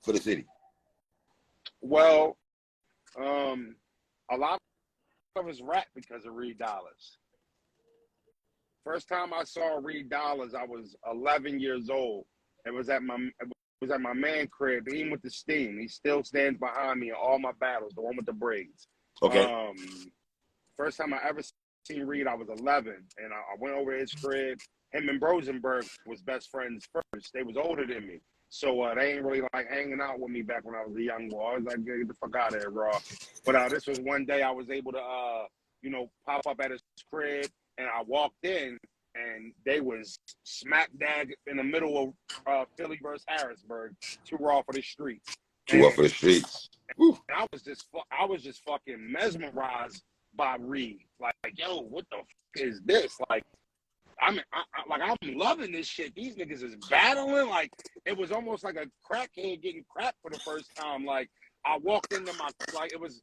for the city? Well, a lot of us rap because of Reed Dollars. First time I saw Reed Dollars, I was 11 years old. It was at my man crib. He went to Steam. He still stands behind me in all my battles, the one with the braids. Okay. First time I ever seen Reed, I was 11, and I went over to his crib. Him and Rosenberg was best friends first. They was older than me. So they ain't really like hanging out with me back when I was a young boy. I was like, get the fuck out of here, raw. But this was one day I was able to, pop up at his crib, and I walked in, and they was smack dab in the middle of Philly versus Harrisburg, too raw for the streets. Too raw for the streets. I was just fucking mesmerized by Reed. Like, yo, what the fuck is this? Like, I'm loving this shit. These niggas is battling. Like, it was almost like a crackhead getting cracked for the first time. Like, I walked into I was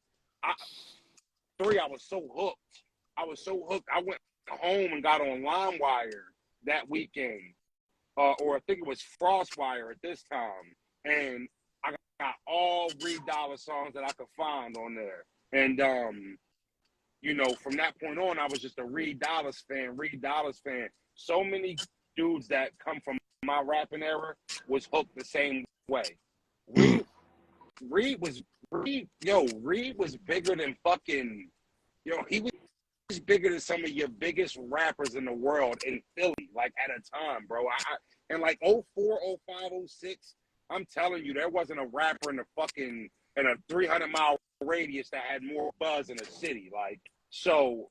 so hooked. I went home and got on LimeWire that weekend. Or I think it was Frostwire at this time. And I got all Reed Dollars songs that I could find on there. And, from that point on, I was just a Reed Dollars fan. So many dudes that come from my rapping era was hooked the same way. Reed was bigger than fucking, he was bigger than some of your biggest rappers in the world in Philly, like at a time, bro. And like 04, 05, 06, I'm telling you, there wasn't a rapper in a 300-mile radius that had more buzz in the city. Like, so,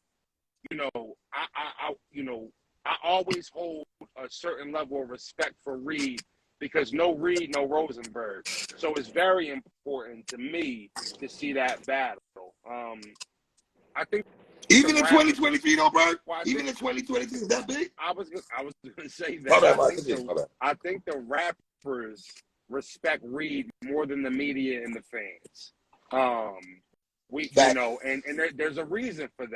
I always hold a certain level of respect for Reed because no Reed, no Rosenberg. So it's very important to me to see that battle. I think even in 2023, though, bro. Even in 2023, is that big? I was gonna say that. I think the rappers respect Reed more than the media and the fans. There's a reason for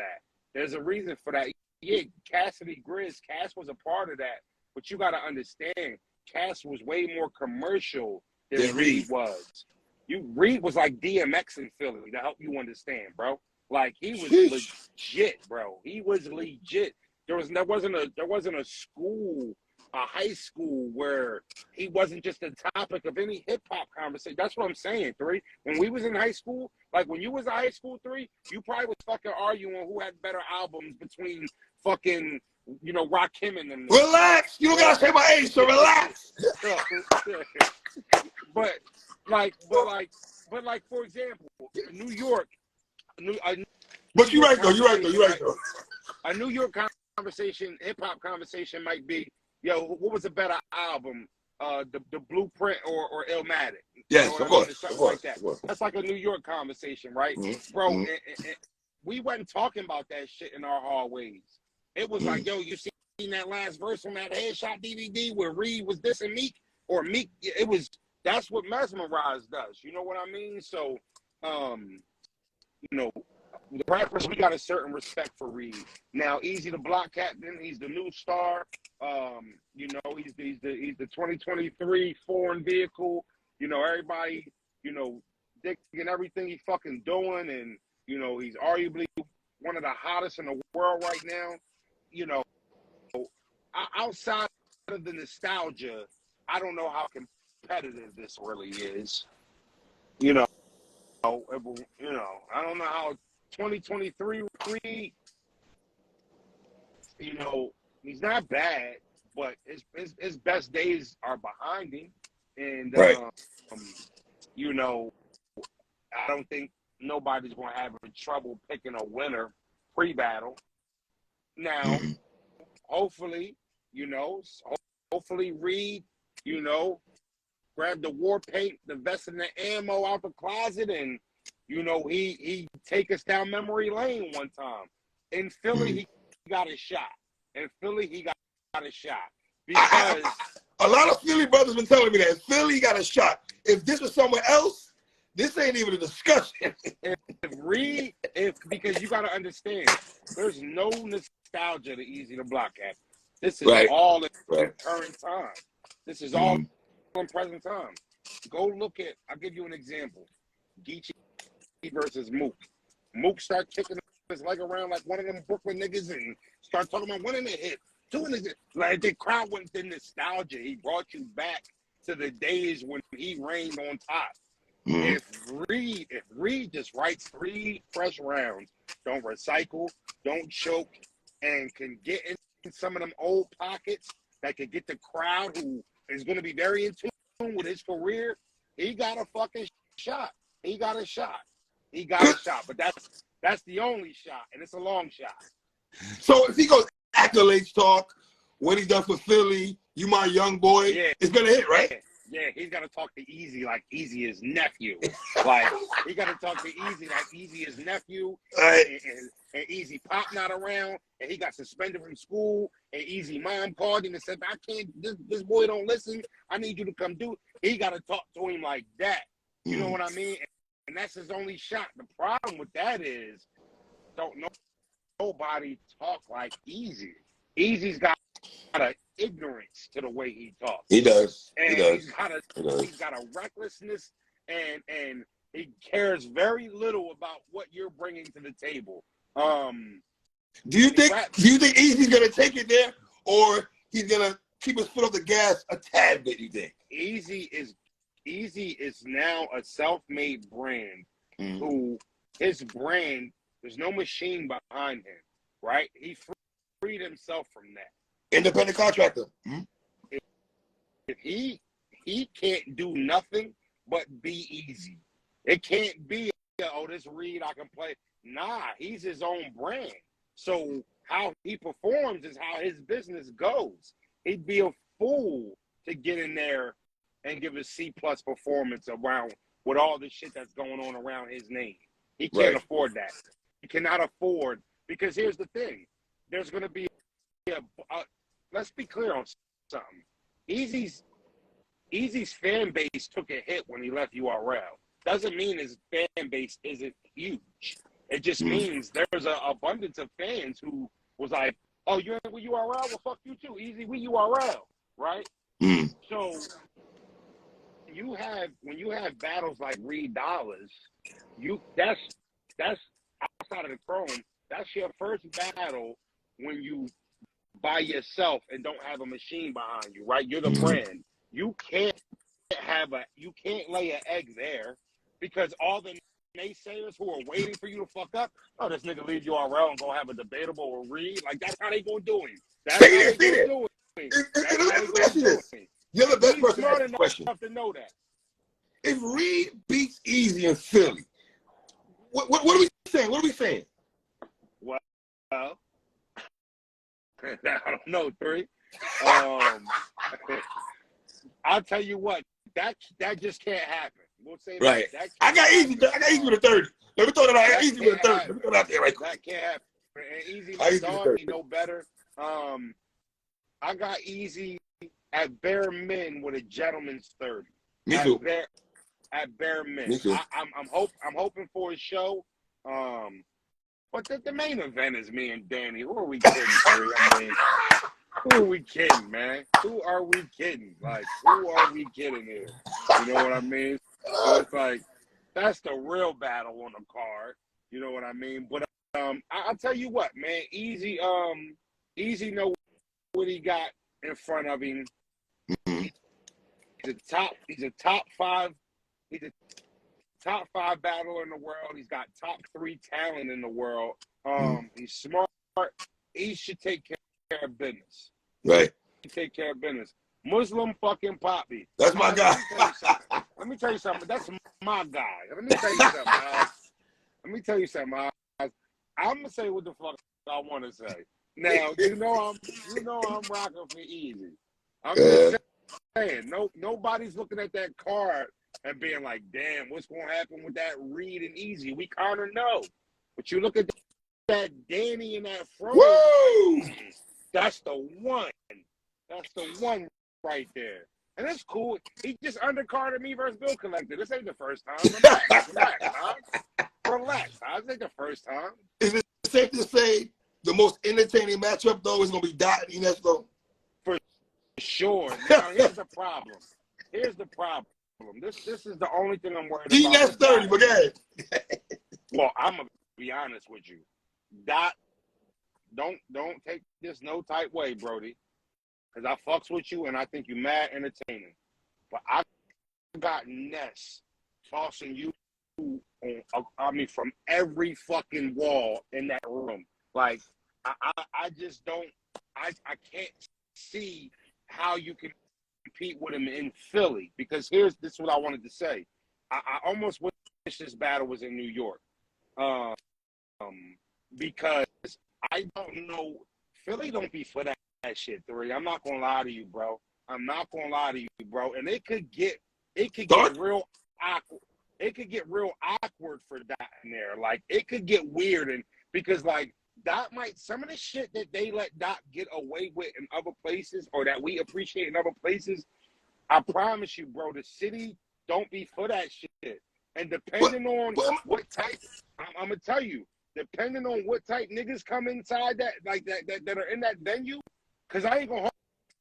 that. Yeah, Cassidy Grizz, Cass was a part of that, but you got to understand, Cass was way more commercial than Reed was. Reed was like DMX in Philly, to help you understand, bro. Like, he was legit, bro. He was legit. There wasn't a school, a high school where he wasn't just a topic of any hip hop conversation. That's what I'm saying, 3. When we was in high school, like when you was in high school, 3, you probably was fucking arguing who had better albums between fucking, Rakim and them. Relax. You don't gotta say my age, so relax. but for example, New York. But you're right though. A New York conversation, hip hop conversation might be, yo, what was a better album? The Blueprint or Illmatic? Yes, of course. Like that. That's like a New York conversation, right? Mm-hmm. Bro, and we wasn't talking about that shit in our hallways. It was like, yo, you seen that last verse on that Headshot DVD where Reed was dissing Meek? Or Meek, that's what Mesmerize does. You know what I mean? So, the rappers, we got a certain respect for Reed. Now, Eazy the Block Captain, he's the new star. He's the 2023 foreign vehicle. Everybody, digging everything he's fucking doing, and he's arguably one of the hottest in the world right now. Outside of the nostalgia, I don't know how competitive this really is. I don't know how 2023 Reed, he's not bad, but his best days are behind him. And, right. I don't think nobody's going to have trouble picking a winner pre-battle. Now, hopefully Reed, grab the war paint, the vest and the ammo out the closet, and, he take us down memory lane one time. In Philly, he got a shot. Because a lot of Philly brothers been telling me that Philly got a shot. If this was somewhere else, this ain't even a discussion. Because you got to understand, there's no nostalgia to Eazy the Block Captain. This is all in current time. This is all in present time. Go look at. I'll give you an example. Geechee versus Mook. Mook start kicking his leg around like one of them Brooklyn niggas and start talking about one in the hip, two in the hip. Like the crowd went to nostalgia. He brought you back to the days when he reigned on top. If Reed just writes 3 fresh rounds, don't recycle, don't choke, and can get in some of them old pockets that can get the crowd who is going to be very in tune with his career, he got a fucking shot. He got a shot. He got a shot. But that's the only shot, and it's a long shot. So if he goes accolades talk, what he done for Philly, you my young boy, it's going to hit, right? Yeah, he's got to talk to Eazy like Eazy is nephew. Like, he got to talk to Eazy like Eazy is nephew. Right. And Eazy Pop not around, and he got suspended from school, and Eazy mom called him and said, I can't, this boy don't listen. I need you to come do it. He got to talk to him like that. You know what I mean? And that's his only shot. The problem with that is, don't know nobody talk like Eazy. Eazy's got a ignorance to the way he talks. He does. And he does. He's got a recklessness, and he cares very little about what you're bringing to the table. Do you think Eazy's gonna take it there, or he's gonna keep his foot off the gas a tad bit? You think? Eazy is now a self-made brand who his brand, there's no machine behind him, right? He freed himself from that. Independent contractor. If he can't do nothing but be Eazy. It can't be, oh, this Reed I can play. Nah, he's his own brand. So how he performs is how his business goes. He'd be a fool to get in there and give a C+ performance around with all the shit that's going on around his name. He can't afford that. He cannot afford, because here's the thing. There's going to be let's be clear on something. Eazy's fan base took a hit when he left URL. Doesn't mean his fan base isn't huge. It just means there's an abundance of fans who was like, oh, you ain't with URL? Well, fuck you too. Eazy with URL, right? So when you have battles like Reed Dollars, that's outside of the chrome. That's your first battle when you by yourself and don't have a machine behind you, right? You're the brand. You can't lay an egg there, because all the naysayers who are waiting for you to fuck up, oh, this nigga leave URL and go have a debatable or Reed. Like, that's how they gonna do him. That's how they gonna do him. You're the best person to smart ask the question. enough to know that. If Reed beats Eazy in Philly, what are we saying? What are we saying? Well, I don't know, 3. I'll tell you what, that just can't happen. We'll say right. That I got Eazy with a 30. Let me throw that out. Eazy with a 30. Let me throw that out there right quick. That can't happen. And Eazy, my dog, he know better. I got Eazy at bare min with a gentleman's 30. Me too. At bare min. Me too. I'm hoping for a show. But the main event is me and Danny. Who are we kidding, Terry? I mean, who are we kidding, man? Who are we kidding? Like, who are we kidding here? You know what I mean? So it's like, that's the real battle on the card. You know what I mean? But I'll tell you what, man. Eazy know what he got in front of him. He's a top 5. He's a top 5 battler in the world. He's got top 3 talent in the world. He's smart. He should take care of business. Right. Take care of business. Muslim fucking Poppy. That's my guy. Let me tell you something. That's my guy. Let me tell you something, Oz. I'm gonna say what the fuck I want to say. Now, you know I'm rocking for Eazy. I'm just saying, nobody's looking at that card and being like, damn, what's gonna happen with that Reed and Eazy? We kind of know. But you look at that Danny and that Frozy. Woo! That's the one. That's the one right there. And it's cool. He just undercarded me versus Bill Collector. This ain't the first time. Relax. This ain't the first time. Is it safe to say the most entertaining matchup, though, is going to be Dot and Ines, though? For sure. Now, here's the problem. This is the only thing I'm worried He about. that's 30, but go ahead. Well, I'm gonna be honest with you. Dot, don't take this no type way, Brody. Because I fucks with you and I think you mad entertaining. But I got Ness tossing you on, from every fucking wall in that room. Like, I just don't, I can't see how you can compete with him in Philly. Because this is what I wanted to say. I almost wish this battle was in New York. Because I don't know, Philly don't be for that shit, 3. I'm not gonna lie to you, bro. I'm not gonna lie to you, bro. And it could get real awkward. It could get real awkward for Dot in there. Like, it could get weird, and because like Dot might, some of the shit that they let Dot get away with in other places, or that we appreciate in other places, I promise you, bro, the city don't be for that shit. And depending on what type, I'm gonna tell you, depending on what type niggas come inside that are in that venue, because I ain't gonna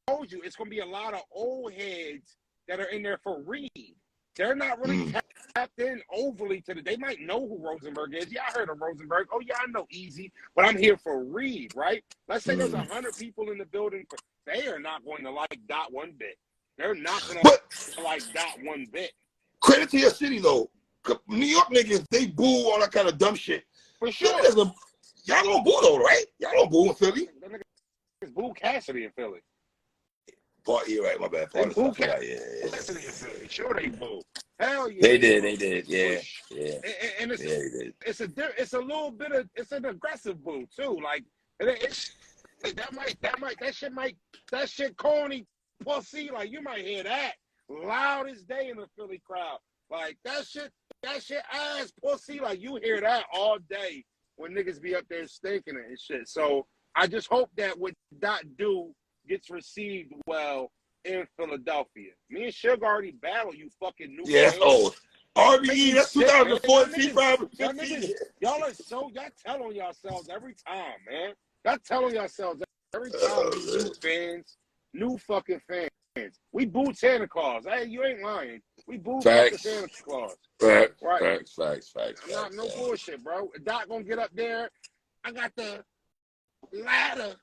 hold you, it's gonna be a lot of old heads that are in there for Reed. They're not really tapped in overly to they might know who Rosenberg is. Yeah, I heard of Rosenberg. Oh yeah, I know Eazy, but I'm here for Reed, right? Let's say there's 100 people in the building. They are not going to like Dot one bit. They're not going to like Dot one bit. Credit to your city though. New York niggas, they boo all that kind of dumb shit. For sure. Y'all don't boo though, right? Y'all don't boo in Philly. That niggas boo Cassidy in Philly. You're right, my bad. They boo Cassidy in Philly. Sure they boo. Hell yeah. They did. Yeah. And it's a little bit of, it's an aggressive boo too. Like that shit corny pussy. Like, you might hear that loud as day in the Philly crowd. Like, that shit ass pussy. Like, you hear that all day when niggas be up there stinking it and shit. So I just hope that what Dot do gets received well in Philadelphia. Me and Suge already battle, you fucking new. Yeah, that's old. RBE, that's 2014, y'all tell on yourselves every time, man. Y'all tell on yourselves every time. We new fans, new fucking fans. We booed Santa Claus. Hey, you ain't lying. We booed Santa Claus. Facts. No bullshit, bro. Doc gonna get up there. I got the ladder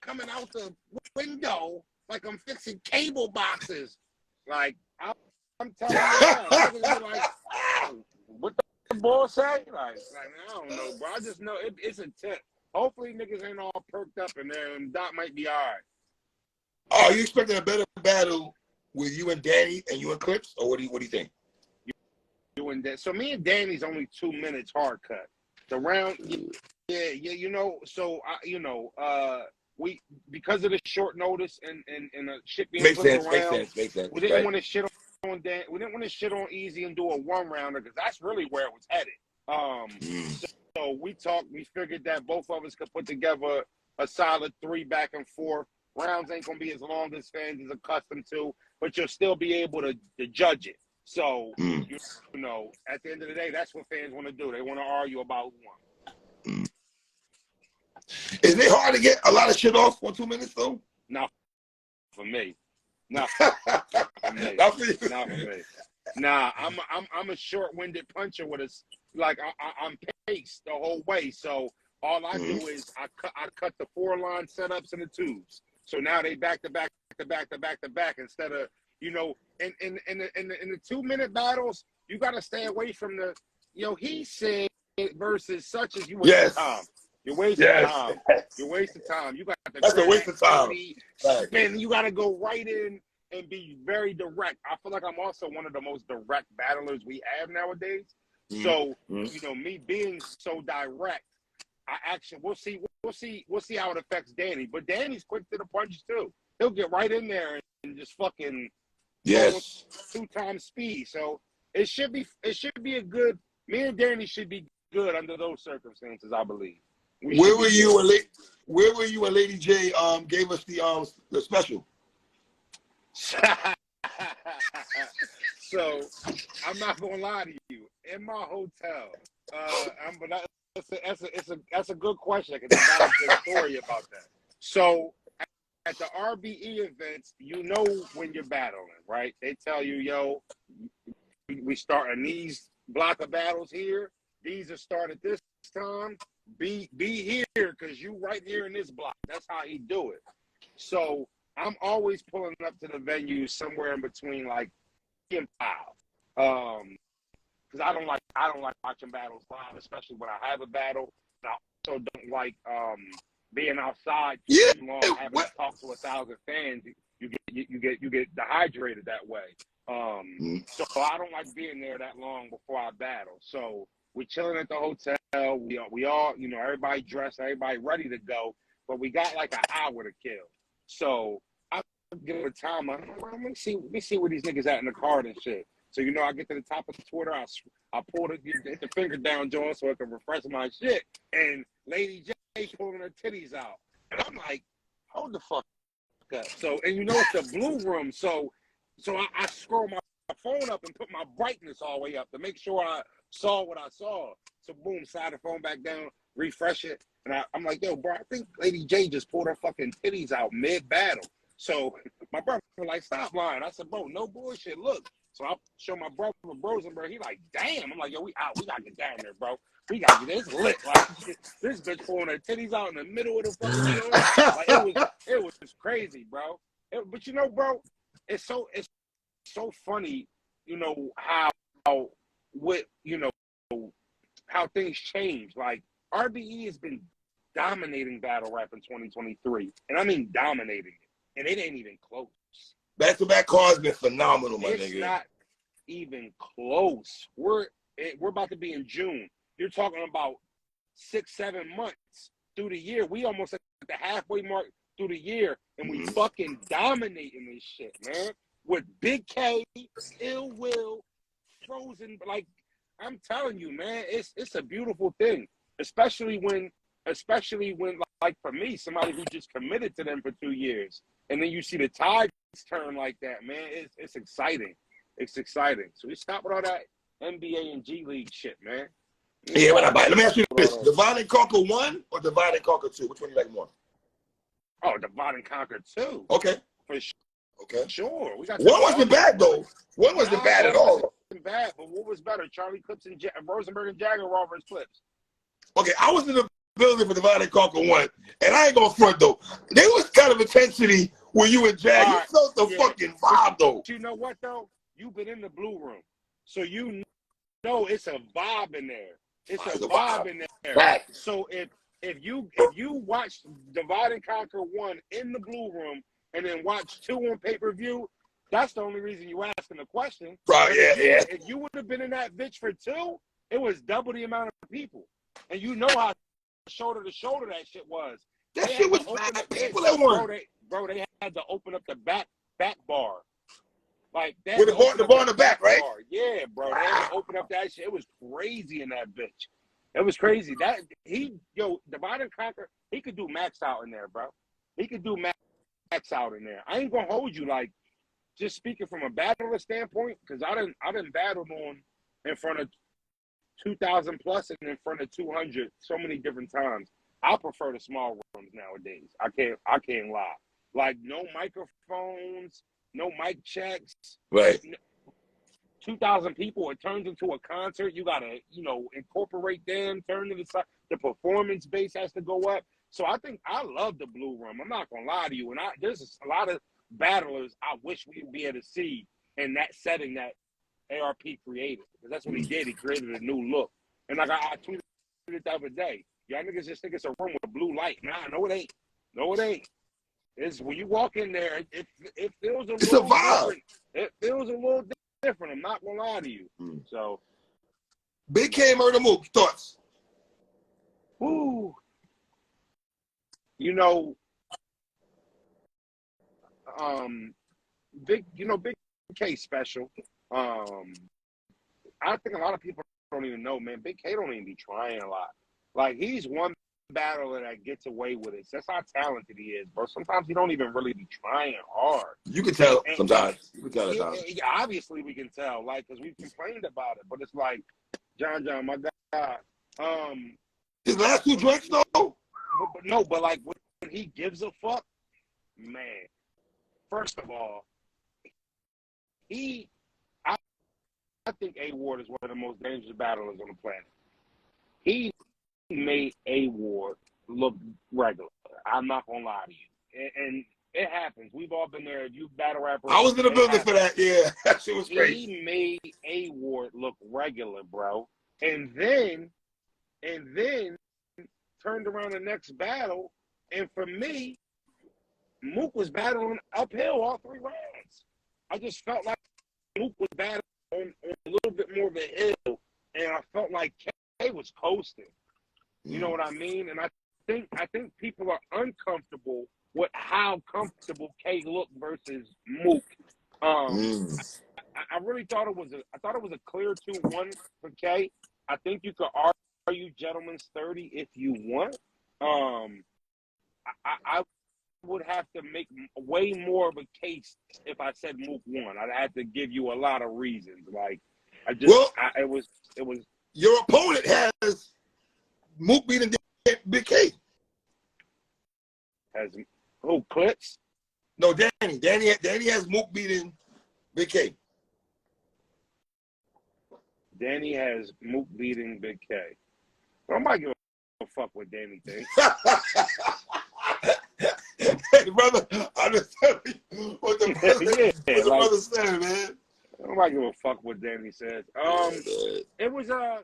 coming out the window like I'm fixing cable boxes. Like, I'm telling you, like, what the boy say? Like, I don't know, bro. I just know it's intense. Hopefully niggas ain't all perked up in there, and Doc might be all right. Oh, you expecting a better battle with you and Danny and you and Clips, or what do you think? You and that. So me and Danny's only 2 minutes hard cut. The round, yeah. You know, so we, because of the short notice and the shit being makes put sense. around, we didn't want to shit on Dan. We didn't want to shit on Eazy and do a 1-rounder because that's really where it was headed. So we talked. We figured that both of us could put together a solid 3 back and forth. Rounds ain't gonna be as long as fans is accustomed to, but you'll still be able to judge it. So you know, at the end of the day, that's what fans want to do. They want to argue about one. Is it hard to get a lot of shit off for 2 minutes though? Not for me. Not for me. Not for me. Nah, I'm a short-winded puncher with I'm paced the whole way. So all I do is I cut the 4-line setups and the tubes. So now they back to back instead of, you know, in the 2-minute battles, you got to stay away from the, he said versus such as you waste time. You're wasting time. You're wasting time. You got to That's a waste of time. Spin. You got to go right in and be very direct. I feel like I'm also one of the most direct battlers we have nowadays. So, you know, me being so direct, we'll see how it affects Danny. But Danny's quick to the punch too. He'll get right in there and just fucking 2 times speed. So it should be a good. Me and Danny should be good under those circumstances, I believe. Where were you when Lady J gave us the special? So I'm not gonna lie to you. In my hotel, that's a good question because I got a good story about that. So at the RBE events, you know when you're battling, right? They tell you, yo, we starting these block of battles here. These are started this time. Be here because you right here in this block. That's how he do it. So I'm always pulling up to the venue somewhere in between like 3 and 5. Because I don't like watching battles live, especially when I have a battle. And I also don't like being outside too long, having to talk to 1,000 fans. You get dehydrated that way. So I don't like being there that long before I battle. So we're chilling at the hotel. We all, you know, everybody dressed, everybody ready to go, but we got like an hour to kill. So I give it a time. I'm like, let me see where these niggas at in the card and shit. So you know, I get to the top of the Twitter, I pull hit the finger down joint so I can refresh my shit, and Lady J pulling her titties out, and I'm like, hold the fuck up. So, and you know it's the blue room, so I scroll my phone up and put my brightness all the way up to make sure I saw what I saw. So boom, slide the phone back down, refresh it, and I'm like, yo, bro, I think Lady J just pulled her fucking titties out mid-battle. So my brother was like, stop lying. I said, bro, no bullshit, look. So I show my brother Rosenberg, he like, damn. I'm like, yo, we gotta get down there, bro. We gotta get this lit. Like, this bitch pulling her titties out in the middle of the fucking joint. Like, it was just crazy, bro. But you know, bro, it's so funny, you know, how things change. Like, RBE has been dominating battle rap in 2023, and I mean dominating it, and it ain't even close. Back-to-back cards been phenomenal, my nigga. It's not even close. We're about to be in June. You're talking about 6-7 months through the year. We almost at the halfway mark through the year, and we fucking dominating this shit, man. With Big K, Ill Will, Frozen. Like, I'm telling you, man, it's a beautiful thing. Especially when, like, for me, somebody who just committed to them for 2 years, and then you see the tide turn like that, man. It's exciting. It's exciting. So we stop with all that NBA and G League shit, man. Yeah, let me ask you this: Divide and Conquer 1 or Divide and Conquer 2? Which one do you like more? Oh, Divide and Conquer 2. Okay. For sure. Okay. Sure. We got one wasn't bad though. One wasn't bad at all. Wasn't bad, but what was better? Charlie Clips and Rosenberg and Jagger were versus Clips. Okay, I was in the building for Divide and Conquer 1, and I ain't gonna front though. There was kind of intensity when you and Jag. You felt the fucking vibe though. But you know what though? You've been in the blue room, so you know it's a vibe in there. It's a vibe in there. Right. So if you watch Divide and Conquer 1 in the blue room and then watch 2 on pay-per-view, that's the only reason you asking the question. Right, yeah. If you would have been in that bitch for 2, it was double the amount of people. And you know how shoulder to shoulder that shit was. That shit was mad people that won. Bro, they had to open up the back bar. Like that. With the bar in the back, right? Bar. Yeah, bro. Wow. They had to open up that shit. It was crazy in that bitch. It was crazy. Divide and Conquer, he could do max out in there, bro. He could do max out in there. I ain't gonna hold you, like, just speaking from a battler standpoint, because I didn't battle on in front of 2,000 plus and in front of 200 so many different times. I prefer the small rooms nowadays. I can't lie. Like, no microphones, no mic checks. Right. 2,000 people, it turns into a concert. You gotta, incorporate them, turn to the side. The performance base has to go up. So I think I love the blue room. I'm not gonna lie to you. And there's a lot of battlers I wish we would be able to see in that setting that ARP created. Because that's what he did. He created a new look. And like I tweeted it the other day. Y'all niggas just think it's a room with a blue light. Nah, no, it ain't. No, it ain't. It's when you walk in there, it feels a little different. It feels a little different. I'm not gonna lie to you. So, Big K Murder Mook, thoughts? Woo. Big K special. I think a lot of people don't even know, man. Big K don't even be trying a lot. Like, he's one battler that gets away with it. That's how talented he is, bro. Sometimes he don't even really be trying hard. You can tell sometimes. You can tell at times. Yeah, obviously we can tell, like, because we've complained about it. But it's like, John, my God. His last 2 drinks, though? But like, when he gives a fuck, man. First of all, I think A Ward is one of the most dangerous battlers on the planet. He made A Ward look regular. I'm not gonna lie to you, and it happens. We've all been there. You battle rappers. I was in the building for that. Yeah, that shit was crazy. He made A Ward look regular, bro, and then turned around the next battle, and for me, Mook was battling uphill all 3 rounds. I just felt like Mook was battling on a little bit more of a hill, and I felt like K was coasting. You know what I mean? And I think people are uncomfortable with how comfortable K looked versus Mook. I really thought it was a clear 2-1 for K. I think you could argue gentleman's 30 if you want. I would have to make way more of a case if I said Mook won. I'd have to give you a lot of reasons. Like it was. Your opponent has Mook beating Big K. Has who? Clips? No, Danny. Danny has Mook beating Big K. Danny has Mook beating Big K. I'm not giving a fuck what Danny thinks. Hey, brother, I'm just telling you what the brother said, man. I'm not giving a fuck what Danny says. It was I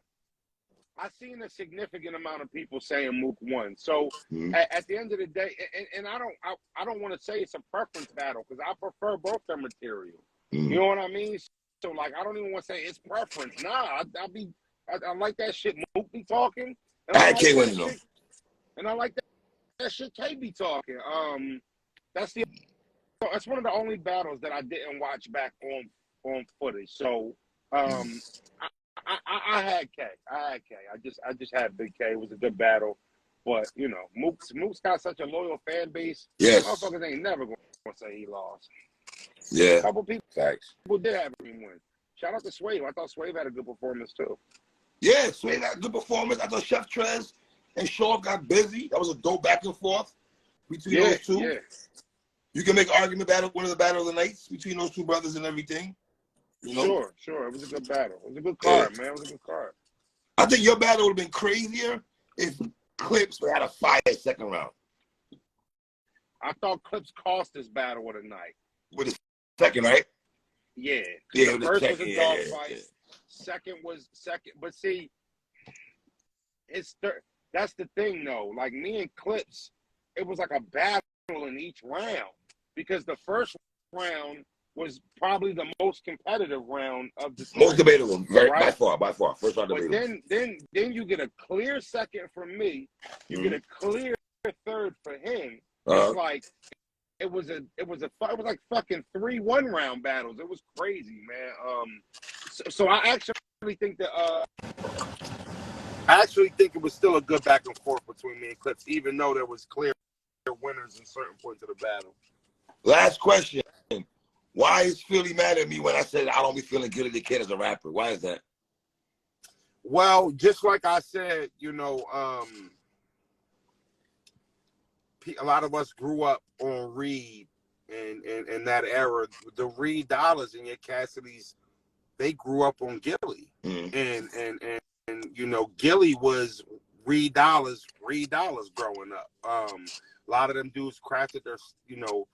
seen a significant amount of people saying Mook won. So at the end of the day, and I don't want to say it's a preference battle because I prefer both their material. You know what I mean? So like I don't even want to say it's preference. Nah, I like that shit. Mook be talking. And I can't win though. And I like that shit K be talking. That's one of the only battles that I didn't watch back on footage. So I had K. I just had Big K. It was a good battle. But you know, Mook's got such a loyal fan base. Yes. Motherfuckers ain't never gonna say he lost. Yeah. A couple people Facts. did have him win. Shout out to Swave. I thought Swave had a good performance too. Yeah, Swave had a good performance. I thought Chef Trez and Shaw got busy. That was a dope back and forth between those two. Yeah. You can make an argument about one of the battle of the nights between those two brothers and everything. You know? Sure. It was a good battle. It was a good card, man. It was a good card. I think your battle would have been crazier if Clips had a fire second round. I thought Clips cost this battle of the night. With his second, right? Yeah. Yeah, the first was a dog fight. Yeah. Second was second. But see, that's the thing, though. Like, me and Clips, it was like a battle in each round. Because the first round was probably the most competitive round of the most debatable, right? by far. First round debatable. But then you get a clear second from me. You get a clear third for him. It's like it was like fucking 3-1 round battles. It was crazy, man. So I actually think that it was still a good back and forth between me and Clips, even though there was clear winners in certain points of the battle. Last question. Why is Philly mad at me when I said I don't be feeling good as a kid as a rapper? Why is that? Well, just like I said, you know, a lot of us grew up on Reed and that era. The Reed Dollars and your Cassidy's, they grew up on Gilly. And you know, Gilly was Reed Dollars growing up. A lot of them dudes crafted their, you know,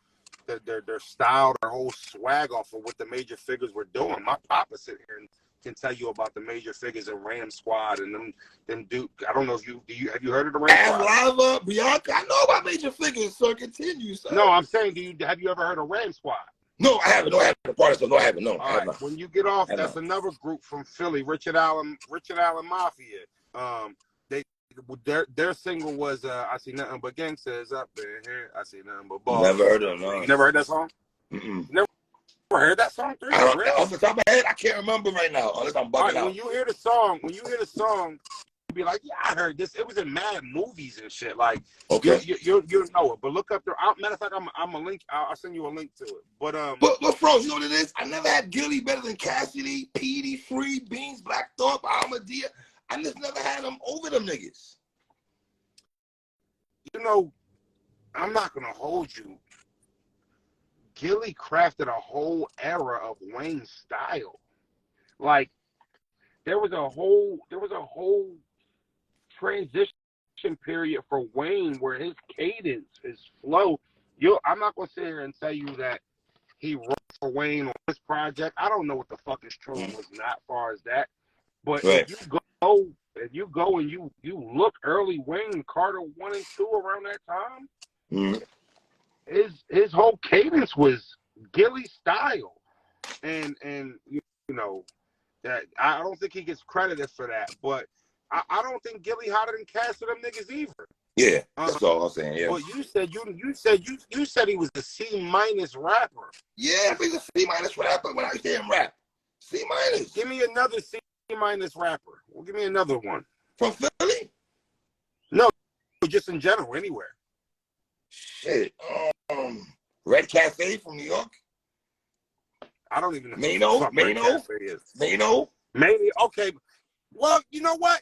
their style, their whole swag off of what the major figures were doing. My papa sit here and can tell you about the major figures in Ram Squad and them dude. I don't know if have you heard of the Ram Squad? Lava, Bianca, I know about major figures, so continue. Sir. No, I'm saying, have you ever heard of Ram Squad? No, I haven't. No, I haven't. Part of it, no, I haven't. No, all right. When you get off, that's another group from Philly, Richard Allen Mafia. Their single was I see nothing but gangsters up in here. I see nothing but balls. Never heard of them. You never heard that song? Never heard that song? Really? Off the top of my head, I can't remember right now. Unless I'm bugging out. When you hear the song, you be like, yeah, I heard this. It was in mad movies and shit. Like, okay, you know it. But look up there. Matter of fact, I'm a link. I'll send you a link to it. But Frozy, you know what it is? I never had Gilly better than Cassidy, Petey, Free, Beans, Blackthorpe, Almadea. I just never had them over them niggas. You know, I'm not gonna hold you. Gilly crafted a whole era of Wayne's style. Like there was a whole transition period for Wayne where his cadence, his flow. I'm not gonna sit here and tell you that he wrote for Wayne on this project. I don't know what the fuck is true and what's not, as far as that. But if you go and you look early Wayne, Carter 1 and 2 around that time, his whole cadence was Gilly style, and you know that I don't think he gets credited for that, but I don't think Gilly hotter than Cass or them niggas either. Yeah, that's all I'm saying. Yeah. But you said he was a C- rapper. Yeah, I think a C- rapper when I hear him rap. C-. Give me another C- rapper. Well, give me another one. From Philly? No, just in general, anywhere. Shit. Red Cafe from New York. I don't even know. Mano. Okay. Well, you know what?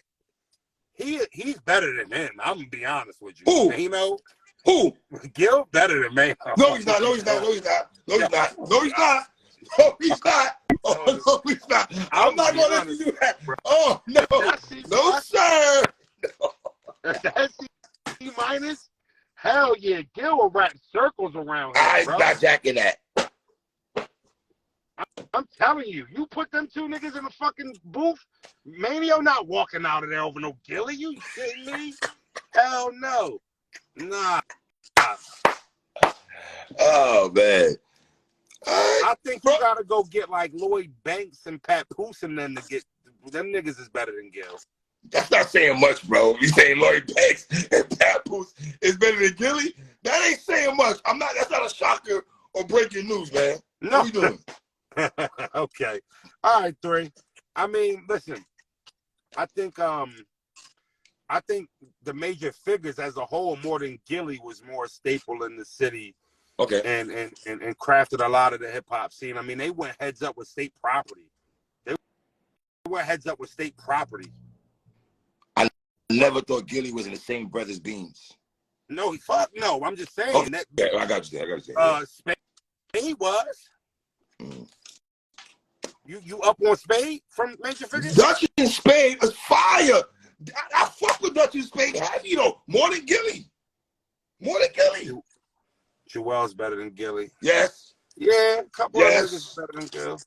He's better than him. I'm gonna be honest with you. Who? Mano. Who? Gil better than Mano. No, he's not. No, he's not. No, he's not. No, he's not. No, he's not. No, he's not. Oh, no, he's not. I'm not gonna let you do that. Oh no, no, sir. That's C-. Hell yeah, Gil will wrap circles around him, I'm not jacking that. I'm telling you, you put them two niggas in the fucking booth, Mano not walking out of there over no Gilly. You kidding me? Hell no. Nah. Oh man. I think you gotta go get like Lloyd Banks and Pat Poose and them to get them niggas is better than Gil. That's not saying much, bro. You saying Lloyd Banks and Pat Poose is better than Gilly? That ain't saying much. That's not a shocker or breaking news, man. No. What are you doing? Okay. All right, 3. I mean, listen. I think the major figures as a whole, more than Gilly, was more staple in the city. Okay. And crafted a lot of the hip hop scene. I mean, they went heads up with state property. They went heads up with state property. I never thought Gilly was in the same breath as Beans. No, no. I'm just saying that. Yeah, I got you there. Spade was. You up on Spade from Major Figures? Dutch and Spade is fire. I fuck with Dutch and Spade heavy though. More than Gilly. Joel's better than Gilly. Yes. Yeah, a couple of niggas better than Gil.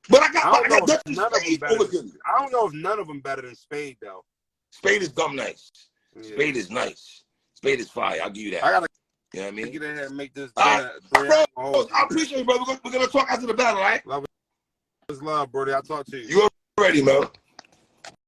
But I got Dutch and Spade over Gilly. I don't know if none of them better than Spade though. Spade is dumb nice. Yeah. Spade is nice. Spade is fire. I'll give you that. You know what I mean? Get in here and make this. Bro, I appreciate you, brother. We're gonna talk after the battle, right? Love is love, brother. I'll talk to you. You ready, man?